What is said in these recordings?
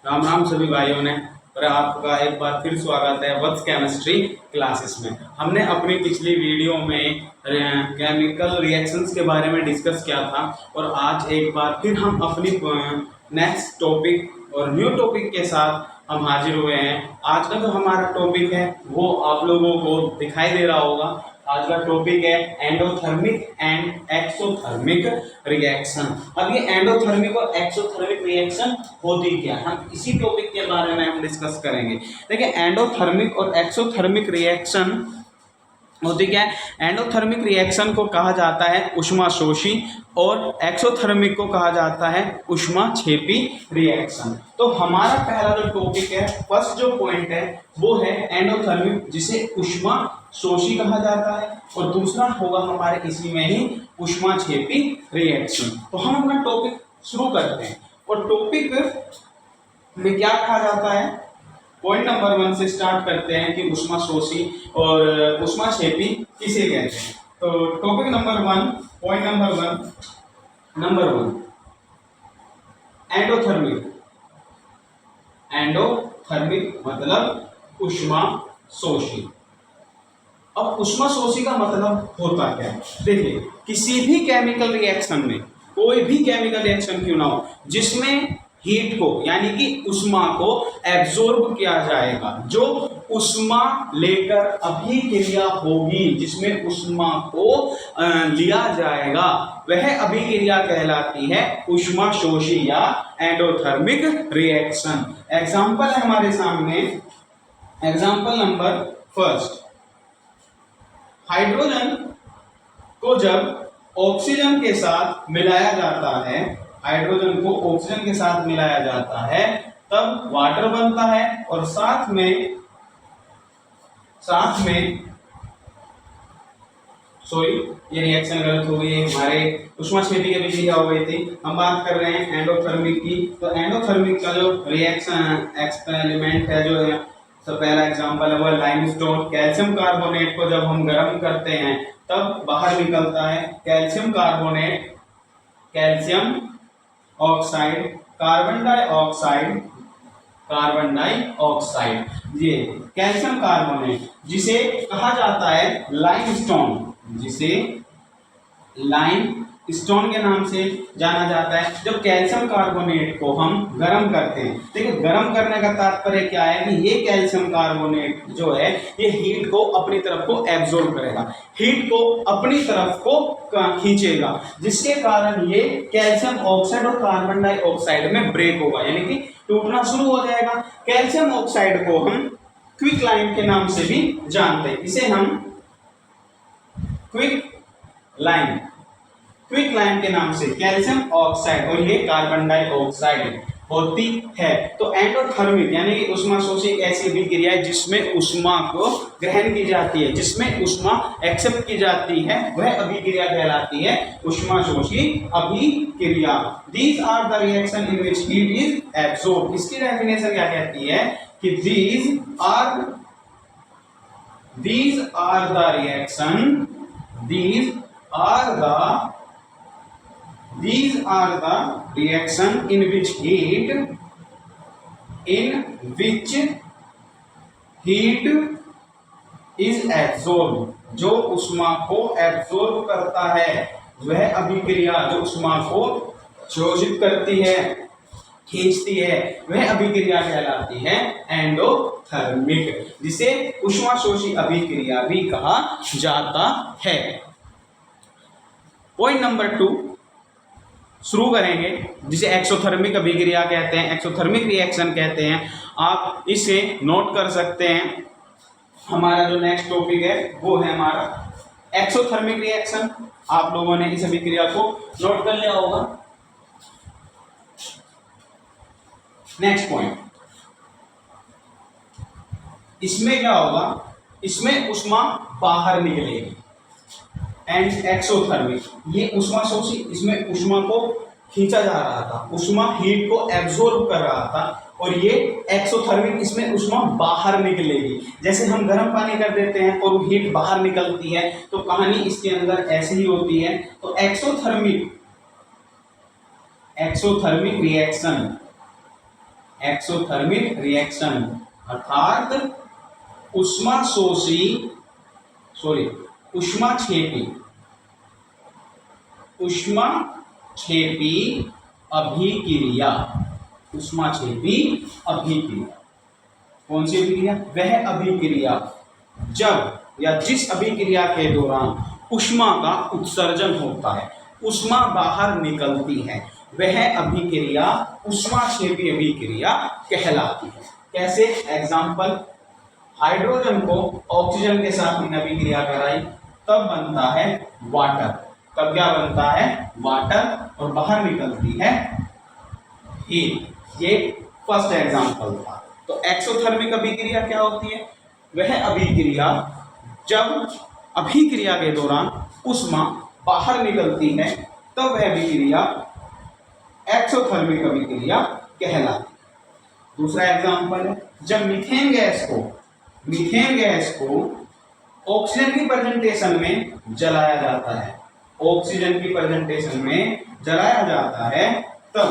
राम राम सभी भाइयों ने। और आपका एक बार फिर स्वागत है वत्स केमिस्ट्री क्लासेस में। हमने अपनी पिछली वीडियो में केमिकल रिएक्शंस के बारे में डिस्कस किया था और आज एक बार फिर हम अपनी नेक्स्ट टॉपिक और न्यू टॉपिक के साथ हम हाजिर हुए हैं। आज का जो हमारा टॉपिक है वो आप लोगों को दिखाई दे रहा होगा। आज का टॉपिक है एंडोथर्मिक एंड एक्सोथर्मिक रिएक्शन। अब ये एंडोथर्मिक और एक्सोथर्मिक रिएक्शन होती क्या, हम इसी टॉपिक के बारे में हम डिस्कस करेंगे। देखिए, एंडोथर्मिक और एक्सोथर्मिक रिएक्शन होती क्या है। एंडोथर्मिक रिएक्शन को कहा जाता है ऊष्माशोषी और एक्सोथर्मिक को कहा जाता है ऊष्माक्षेपी रिएक्शन। तो हमारा पहला जो टॉपिक है, फर्स्ट जो पॉइंट है वो है एंडोथर्मिक, जिसे ऊष्माशोषी कहा जाता है, और दूसरा होगा हमारे इसी में ही ऊष्माक्षेपी रिएक्शन। तो हम अपना टॉपिक शुरू करते हैं और टॉपिक में क्या कहा जाता है, पॉइंट नंबर 1 से स्टार्ट करते हैं कि ऊष्माशोषी और ऊष्माक्षेपी किसे कहते हैं। तो topic number 1, point number 1 endothermic. Endothermic मतलब ऊष्माशोषी। अब ऊष्माशोषी का मतलब होता क्या है। देखिए, किसी भी केमिकल रिएक्शन में, कोई भी केमिकल रिएक्शन क्यों ना हो, जिसमें हीट को यानी कि उष्मा को एब्जॉर्ब किया जाएगा, जो उष्मा लेकर अभिक्रिया होगी, जिसमें उष्मा को लिया जाएगा, वह अभिक्रिया कहलाती है ऊष्माशोषी या एंडोथर्मिक रिएक्शन। एग्जांपल है हमारे सामने, एग्जांपल नंबर 1, हाइड्रोजन को जब ऑक्सीजन के साथ मिलाया जाता है, हाइड्रोजन को ऑक्सीजन के साथ मिलाया जाता है, तब वाटर बनता है और साथ में सॉरी, ये रिएक्शन गलत हो गई है, हमारे ऊष्माक्षेपी के बीच हो गई थी। हम बात कर रहे हैं एंडोथर्मिक की। तो एंडोथर्मिक का जो रिएक्शन एक्सपेरिमेंट है, जो है तो पहला एग्जांपल है वो लाइमस्टोन। कैल्शियम कार्बोनेट को जब हम गर्म करते हैं तब बाहर निकलता है calcium carbonate, calcium oxide, carbon dioxide, ये कैल्शियम कार्बोनेट, जिसे कहा जाता है लाइमस्टोन, जिसे लाइमस्टोन के नाम से जाना जाता है। जब कैल्शियम कार्बोनेट को हम गर्म करते हैं, देखिए गर्म करने का तात्पर्य क्या है कि ये कैल्शियम कार्बोनेट जो है ये हीट को अपनी तरफ को एब्जॉर्ब करेगा, हीट को अपनी तरफ को खींचेगा, जिसके कारण ये कैल्शियम ऑक्साइड और कार्बन डाइऑक्साइड में ब्रेक होगा, यानी कि टूटना शुरू हो जाएगा। कैल्शियम ऑक्साइड को हम क्विक लाइम के नाम से भी जानते हैं, इसे हम क्विक लाइम के नाम से, कैल्शियम ऑक्साइड, और ये कार्बन डाइऑक्साइड होती है। तो एंडोथर्मिक यानी कि ऊष्माशोषी एक ऐसी अभिक्रिया है जिसमें उष्मा को ग्रहण की जाती है, जिसमें उष्मा एक्सेप्ट की जाती है, वह अभिक्रिया कहलाती है ऊष्माशोषी अभिक्रिया। These are the reaction in which heat is absorb. इसकी डेफिनेशन क्या कहती है कि these are the reaction, these are the reaction in which heat is absorbed, जो उष्मा को एब्जॉर्ब करता है, वह अभिक्रिया जो उष्मा को शोषित करती है, खींचती है, वह अभिक्रिया कहलाती है एंडोथर्मिक, जिसे ऊष्माशोषी अभिक्रिया भी कहा जाता है। पॉइंट नंबर 2 शुरू करेंगे, जिसे एक्सोथर्मिक अभिक्रिया कहते हैं, एक्सोथर्मिक रिएक्शन कहते हैं। आप इसे नोट कर सकते हैं। हमारा जो नेक्स्ट टॉपिक है वो है हमारा एक्सोथर्मिक रिएक्शन। आप लोगों ने इस अभिक्रिया को नोट कर लिया होगा। नेक्स्ट पॉइंट, इसमें क्या होगा, इसमें उष्मा बाहर निकलेगी। एंड एक्सोथर्मिक, ये ऊष्माशोषी, इसमें उष्मा को खींचा जा रहा था, उष्मा हीट को एब्जॉर्ब कर रहा था, और ये एक्सोथर्मिक, इसमें उष्मा बाहर निकलेगी। जैसे हम गर्म पानी कर देते हैं और हीट बाहर निकलती है, तो कहानी इसके अंदर ऐसी ही होती है। तो एक्सोथर्मिक रिएक्शन एक्सोथर्मिक रिएक्शन अर्थात ऊष्माक्षेपी अभिक्रिया। ऊष्माक्षेपी अभिक्रिया कौन सी अभिक्रिया? वह अभिक्रिया जब या जिस अभिक्रिया के दौरान ऊष्मा का उत्सर्जन होता है, ऊष्मा बाहर निकलती है, वह अभिक्रिया ऊष्माक्षेपी अभिक्रिया कहलाती है। कैसे? एग्जाम्पल, हाइड्रोजन को ऑक्सीजन के साथ अभिक्रिया कराई तब बनता है वाटर। तब क्या बनता है? वाटर, और बाहर निकलती है हीट। ये फर्स्ट एग्जाम्पल था। तो एक्सोथर्मिक अभिक्रिया क्या होती है? वह अभिक्रिया जब अभिक्रिया के दौरान ऊष्मा बाहर निकलती है तब वह अभिक्रिया एक्सोथर्मिक अभिक्रिया कहलाती है। दूसरा एग्जाम्पल है, जब मीथेन गैस को ऑक्सीजन की प्रेजेंटेशन में जलाया जाता है, ऑक्सीजन की प्रेजेंटेशन में जलाया जाता है, तब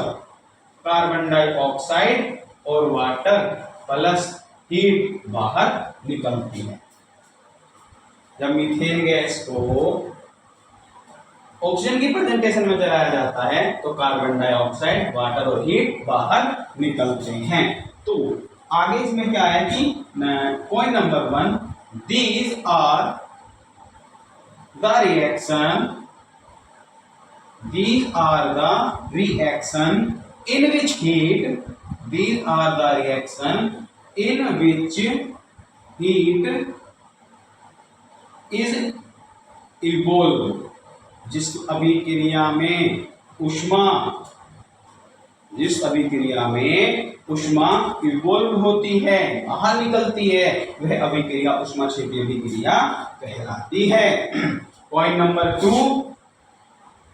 कार्बन डाइऑक्साइड और वाटर प्लस हीट बाहर निकलती है। जब मीथेन गैस को ऑक्सीजन की प्रेजेंटेशन में जलाया जाता है तो कार्बन डाइऑक्साइड, वाटर और हीट बाहर निकलते हैं। तो आगे इसमें क्या है कि point number 1, these are the reaction in which heat is evolved। जिस अभिक्रिया में ऊष्मा इवोल्व होती है, बाहर निकलती है, वह अभिक्रिया ऊष्माक्षेपी अभिक्रिया कहलाती है। पॉइंट नंबर 2,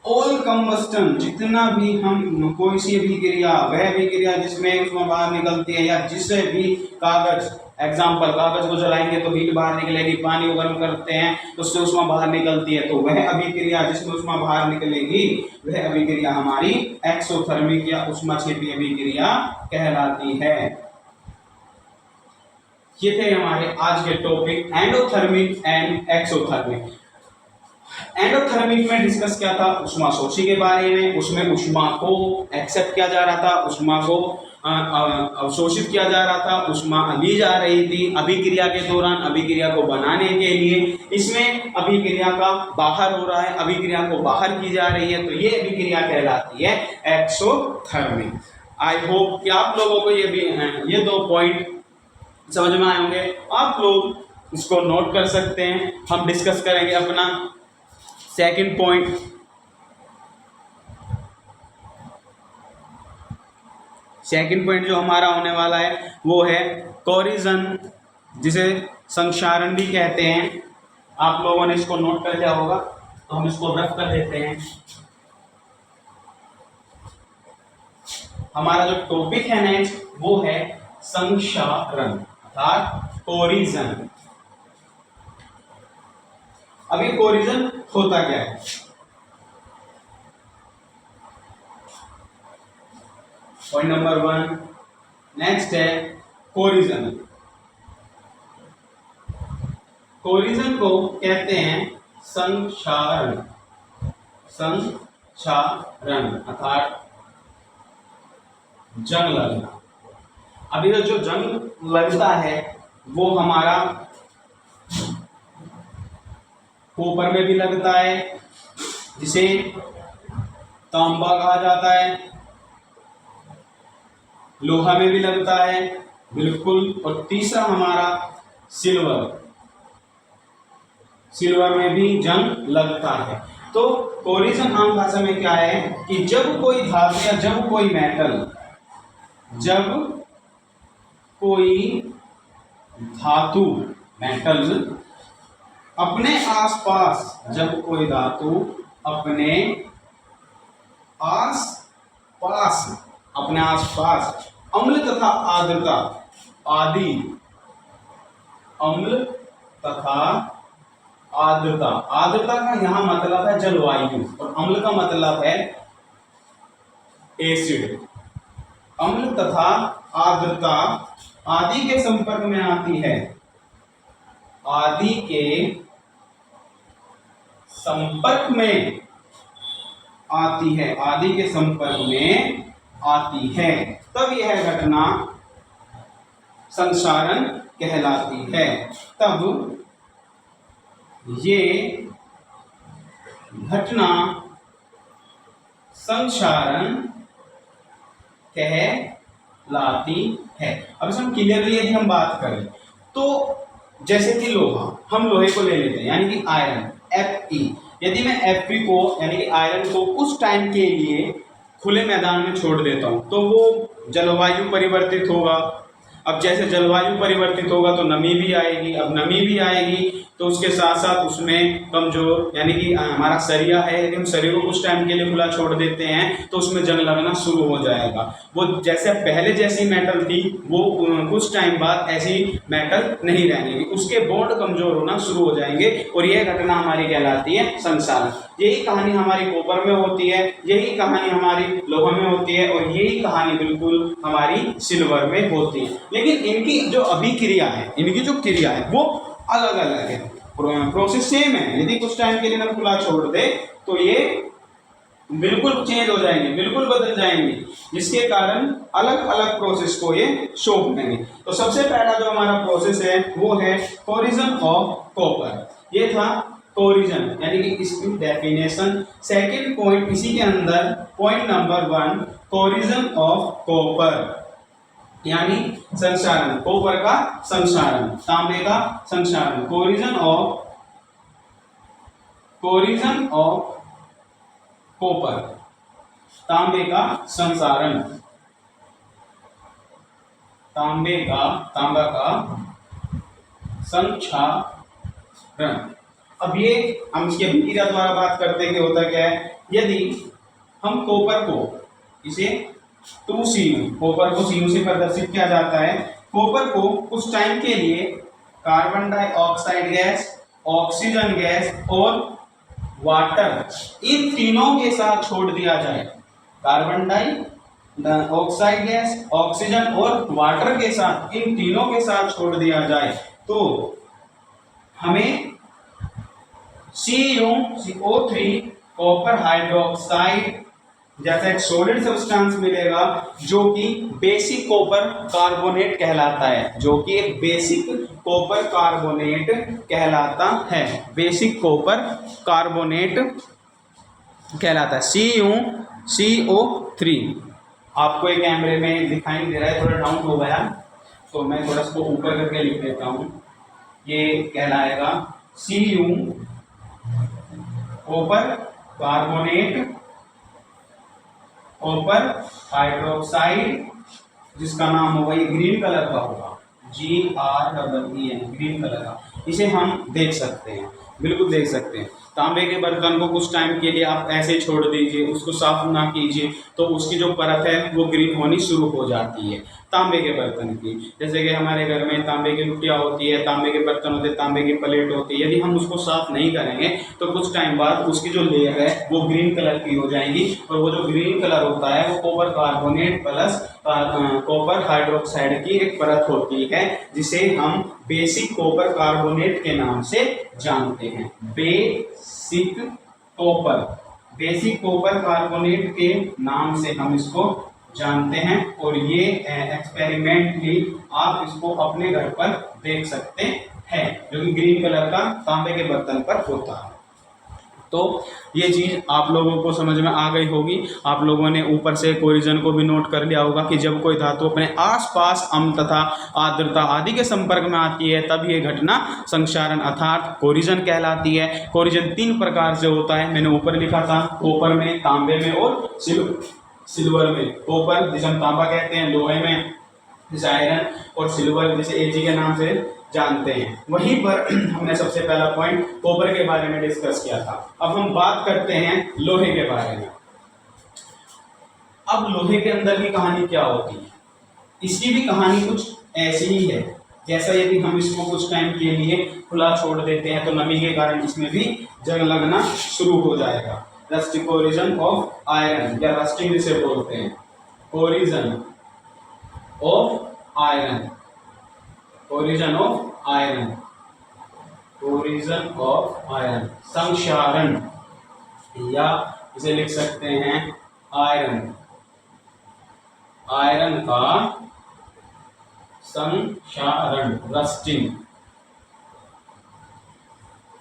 ऑल कंबस्टन, जितना भी हम कोई सी अभिक्रिया, वह अभिक्रिया जिसमें ऊष्मा बाहर निकलती है, या जिससे भी कागज, एग्जाम्पल, कागज को जलाएंगे तो हीट बाहर निकलेगी, पानी को गर्म करते हैं तो उससे ऊष्मा बाहर निकलती है, तो वह अभिक्रिया जिसमें ऊष्मा बाहर निकलेगी वह अभिक्रिया हमारी एक्सोथर्मिक या ऊष्माक्षेपी अभिक्रिया कहलाती है। ये थे हमारे आज के topic endothermic and exothermic. Endothermic में डिस्कस किया था ऊष्माशोषी के बारे में, उसमें ऊष्मा को एक्सेप्ट किया जा रहा था, ऊष्मा को अवशोषित किया जा रहा था, ऊष्मा ली जा रही थी अभिक्रिया के दौरान, अभिक्रिया को बनाने के लिए। इसमें अभिक्रिया का बाहर हो रहा है, अभिक्रिया को बाहर की जा रही है, तो ये अभिक्रिया कहलाती है एक्सोथर्मिक। आई होप कि आप लोगों को ये 2 पॉइंट समझ में आए होंगे। आप लोग इसको नोट कर सकते हैं। हम डिस्कस करेंगे अपना सेकंड पॉइंट। सेकंड पॉइंट जो हमारा होने वाला है वो है कोरिजन, जिसे संक्षारण भी कहते हैं। आप लोगों ने इसको नोट कर लिया होगा, तो हम इसको रफ कर देते हैं। हमारा जो टॉपिक है नेक्स्ट वो है संक्षारण अर्थात कोरिजन। अभी कोरिजन होता क्या है? पॉइंट नंबर 1 नेक्स्ट है कोरिजन। कोरिजन को कहते हैं संक्षारण। संक्षारण अर्थात जंग लगना। अभी जो जंग लगता है वो हमारा कॉपर में भी लगता है, जिसे तांबा कहा जाता है, लोहा में भी लगता है बिल्कुल, और तीसरा हमारा सिल्वर में भी जंग लगता है। तो कोरिजन आम भाषा में क्या है कि जब कोई धातु या जब कोई मेटल, जब कोई धातु मेटल अपने आसपास, जब कोई धातु अपने आसपास अम्ल तथा आर्द्रता आदि, अम्ल तथा आर्द्रता, आर्द्रता का यहां मतलब है जलवायु और अम्ल का मतलब है एसिड। अम्ल तथा आर्द्रता आदि के संपर्क में आती है, आदि के संपर्क में आती है, आदि के संपर्क में आती है, तब यह घटना संक्षारण कहलाती है। तब ये घटना संक्षारण कहलाती है। अब हम क्लियरली यदि हम बात करें तो जैसे कि लोहा, हम लोहे को ले लेते हैं यानी कि आयरन Fe, यदि मैं Fe को यानी कि आयरन को कुछ टाइम के लिए खुले मैदान में छोड़ देता हूं तो वो जलवायु परिवर्तित होगा। अब जैसे जलवायु परिवर्तित होगा तो नमी भी आएगी, अब नमी भी आएगी तो उसके साथ साथ उसमें कमजोर यानी कि हमारा सरिया है, यदि हम सरिया को कुछ टाइम के लिए खुला छोड़ देते हैं तो उसमें जंग लगना शुरू हो जाएगा। वो जैसे पहले जैसी मेटल थी वो कुछ टाइम बाद ऐसी मेटल नहीं रहेगी, उसके बॉन्ड कमजोर होना शुरू हो जाएंगे और यह घटना हमारी कहलाती है संक्षारण। यही कहानी हमारी कॉपर में होती है, यही कहानी हमारी लोहा में होती है और यही कहानी बिल्कुल हमारी सिल्वर में होती है। लेकिन इनकी जो अभिक्रिया है, इनकी जो क्रिया है वो अलग अलग है, प्रोसेस सेम है। यदि कुछ टाइम के लिए हम खुला छोड़ दे तो ये बिल्कुल चेंज हो जाएंगे, बिल्कुल बदल जाएंगे, जिसके कारण अलग अलग प्रोसेस को ये शो करेंगे। तो सबसे पहला जो हमारा प्रोसेस है वो है कोरिजन ऑफ कॉपर। ये था कोरिजन यानी कि इसकी डेफिनेशन। सेकंड पॉइंट इसी के अंदर point number 1 corrosion of copper यानी संक्षारण, कॉपर का संक्षारण, तांबे का संक्षारण। कोरिजन ऑफ कॉपर, तांबे का संक्षारण, तांबा का संक्षारण। अब ये हम इसके अभिक्रिया द्वारा बात करते हैं कि होता क्या है। यदि हम कॉपर को इसे 2Cu, कॉपर को Cu से प्रदर्शित किया जाता है। कॉपर को कुछ टाइम के लिए carbon dioxide gas, oxygen gas और वाटर, इन तीनों के साथ छोड़ दिया जाए। कार्बन डाइऑक्साइड गैस, ऑक्सीजन और वाटर के साथ, इन तीनों के साथ छोड़ दिया जाए तो हमें CuCO3 कॉपर हाइड्रोक्साइड जैसा एक सॉलिड सब्सटेंस मिलेगा जो कि बेसिक कॉपर कार्बोनेट कहलाता है, जो कि एक बेसिक कॉपर कार्बोनेट कहलाता है, बेसिक कॉपर कार्बोनेट कहलाता है, CuCO3। आपको एक कैमरे में दिखाई दे रहा है, थोड़ा डाउन हो गया तो मैं थोड़ा इसको ऊपर करके लिख देता हूँ। ये कहलाएगा Cu copper carbonate, copper hydroxide जिसका नाम होगा, ये ग्रीन कलर का होगा, GREEN, ग्रीन कलर का। इसे हम देख सकते हैं, बिल्कुल देख सकते हैं। तांबे के बर्तन को कुछ टाइम के लिए आप ऐसे छोड़ दीजिए, उसको साफ ना कीजिए तो उसकी जो परत है वो ग्रीन होनी शुरू हो जाती है तांबे के बर्तन की। जैसे कि हमारे घर में तांबे की लुटिया होती है, तांबे के बर्तन होते हैं, तांबे की प्लेट होती है, यदि हम उसको साफ नहीं करेंगे तो कुछ टाइम बाद उसकी जो लेयर है वो ग्रीन कलर की हो जाएंगी और वो जो ग्रीन कलर होता है वो copper carbonate plus copper hydroxide की एक परत होती है, जिसे हम बेसिक कॉपर कार्बोनेट के नाम से जानते हैं। बेसिक कॉपर कार्बोनेट के नाम से हम इसको जानते हैं और ये एक्सपेरिमेंटली आप इसको अपने घर पर देख सकते हैं, जो कि ग्रीन कलर का तांबे के बर्तन पर होता है। तो ये चीज़ आप लोगों को समझ में आ गई होगी। आप लोगों ने ऊपर से कोरिजन को भी नोट कर लिया होगा कि जब कोई धातु अपने आसपास अम्ल तथा आर्द्रता आदि के संपर्क में आती है तब ये घटना संक्षारण अर्थात कोरिजन कहलाती है। कोरिजन 3 प्रकार से होता है, मैंने ऊपर लिखा था, कॉपर में, तांबे में और सिल्वर में। कॉपर जिसे हम तांबा कहते हैं, लोहे में जैसे आयरन, और सिल्वर जिसे Ag के नाम से जानते हैं। वहीं पर हमने सबसे पहला पॉइंट कॉपर के बारे में डिस्कस किया था। अब हम बात करते हैं लोहे के बारे में। अब लोहे के अंदर की कहानी क्या होती है, इसकी भी कहानी कुछ ऐसी ही है। जैसा यदि हम इसको कुछ टाइम के लिए खुला छोड़ देते हैं तो नमी के कारण इसमें भी जंग लगना शुरू हो जाएगा। रस्टिंग कोरिजन ऑफ आयरन या रस्टिंग जिसे बोलते हैं, corrosion of iron, corrosion of iron, corrosion of iron, संक्षारण, या इसे लिख सकते हैं आयरन, आयरन का संक्षारण, रस्टिंग,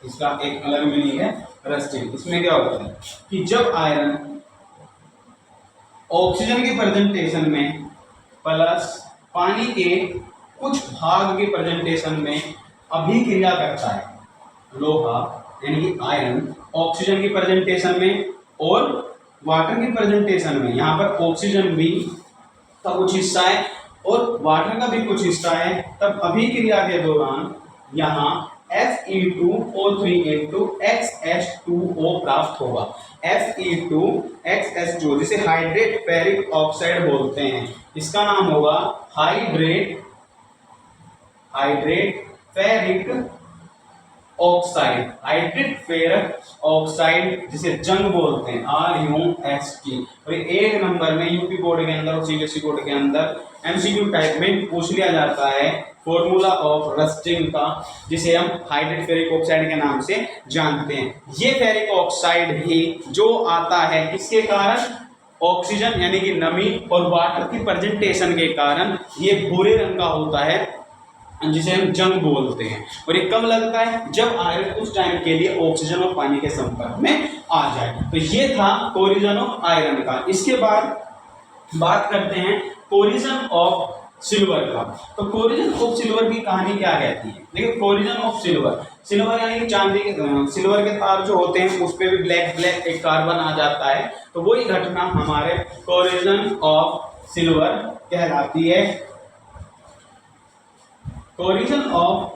इसका एक अलग मीनिंग है रस्टिंग। इसमें क्या होता है कि जब आयरन ऑक्सीजन के प्रेजेंटेशन में प्लस पानी के कुछ भाग के प्रेजेंटेशन में अभिक्रिया करता है, लोहा यानी कि आयरन ऑक्सीजन की प्रेजेंटेशन में और वाटर की प्रेजेंटेशन में, यहाँ पर ऑक्सीजन भी का कुछ हिस्सा है और वाटर का भी कुछ हिस्सा है, तब अभिक्रिया के दौरान यहाँ Fe2O3 प्राप्त होगा। Fe2 जिसे हाइड्रेट फेरिक ऑक्साइड बोलते हैं, इसका नाम होगा hydrate ferric oxide, hydrate ferric oxide जिसे जंग बोलते हैं, RUST। और एक नंबर में यूपी बोर्ड के अंदर और सीबीएसई बोर्ड के अंदर MCQ टाइप में पूछ लिया जाता है फॉर्मूला ऑफ रस्टिंग का, जिसे हम हाइड्रेट फेरिक ऑक्साइड के नाम से जानते हैं। ये फेरिक ऑक्साइड ही जो आता है किसके कारण, ऑक्सीजन यानी कि नमी और वाटर की प्रेजेंटेशन के कारण ये भूरे रंग का होता है, जिसे हम जंग बोलते हैं। और ये कब लगता है, जब आयरन कुछ टाइम के लिए ऑक्सीजन और पानी के संपर्क में आ जाए। तो ये था कोरिजन ऑफ आयरन का। इसके बाद बात करते हैं कोरिजन ऑफ सिल्वर का। तो कोरिजन ऑफ सिल्वर की कहानी क्या कहती है, देखिए कोरिजन ऑफ सिल्वर, सिल्वर यानी कि चांदी के, सिल्वर के तार जो होते हैं उस पे भी ब्लैक ब्लैक एक कार्बन आ जाता है, तो वही घटना हमारे कोरिजन ऑफ सिल्वर कहलाती है। Corrosion of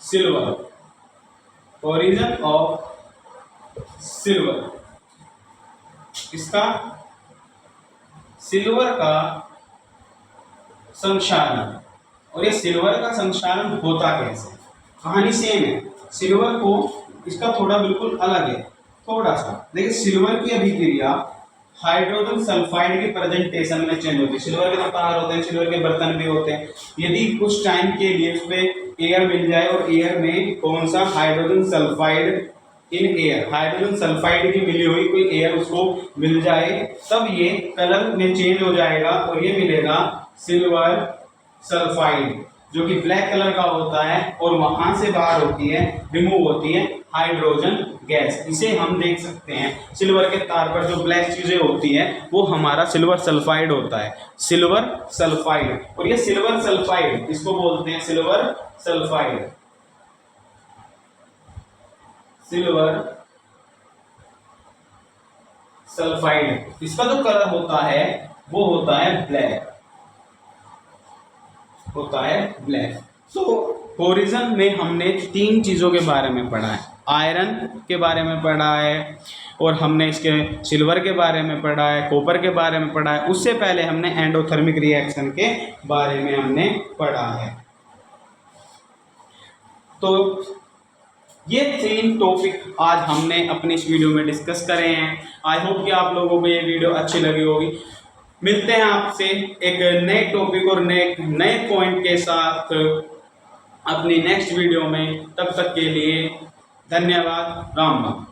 silver, corrosion of silver, इसका सिल्वर का संक्षारण। और ये सिल्वर का संक्षारण होता कैसे, कहानी सेम है, सिल्वर को इसका थोड़ा बिल्कुल अलग है, थोड़ा सा देखिए। सिल्वर की अभिक्रिया हाइड्रोजन सल्फाइड की प्रेजेंटेशन में चेंज होती है। सिल्वर के तो तार होते हैं, सिल्वर के बर्तन भी होते हैं, यदि कुछ टाइम के लिए उसमें एयर मिल जाए और एयर में कौन सा hydrogen sulphide in air, hydrogen sulphide की मिली हुई कोई एयर उसको मिल जाए, तब ये कलर में चेंज हो जाएगा और ये मिलेगा सिल्वर सल्फाइड, जो कि ब्लैक कलर का होता है और वहां से बाहर होती है, रिमूव होती है हाइड्रोजन गैस। इसे हम देख सकते हैं सिल्वर के तार पर जो ब्लैक चीजें होती हैं वो हमारा सिल्वर सल्फाइड होता है, सिल्वर सल्फाइड। और ये सिल्वर सल्फाइड इसको बोलते हैं सिल्वर सल्फाइड, सिल्वर सल्फाइड। इसका जो कलर होता है वो होता है ब्लैक, होता है ब्लैक। तो कोरिजन में हमने तीन चीजों के बारे में पढ़ा है, आयरन के बारे में पढ़ा है और हमने इसके सिल्वर के बारे में पढ़ा है, कॉपर के बारे में पढ़ा है। उससे पहले हमने एंडोथर्मिक रिएक्शन के बारे में हमने पढ़ा है। तो ये तीन टॉपिक आज हमने अपनी इस वीडियो में डिस्कस करे हैं। आई होप कि आप लोगों को ये वीडियो अच्छी लगी होगी। मिलते हैं आपसे एक नए टॉपिक और नए पॉइंट के साथ अपनी नेक्स्ट वीडियो में। तब तक के लिए धन्यवाद, राम राम।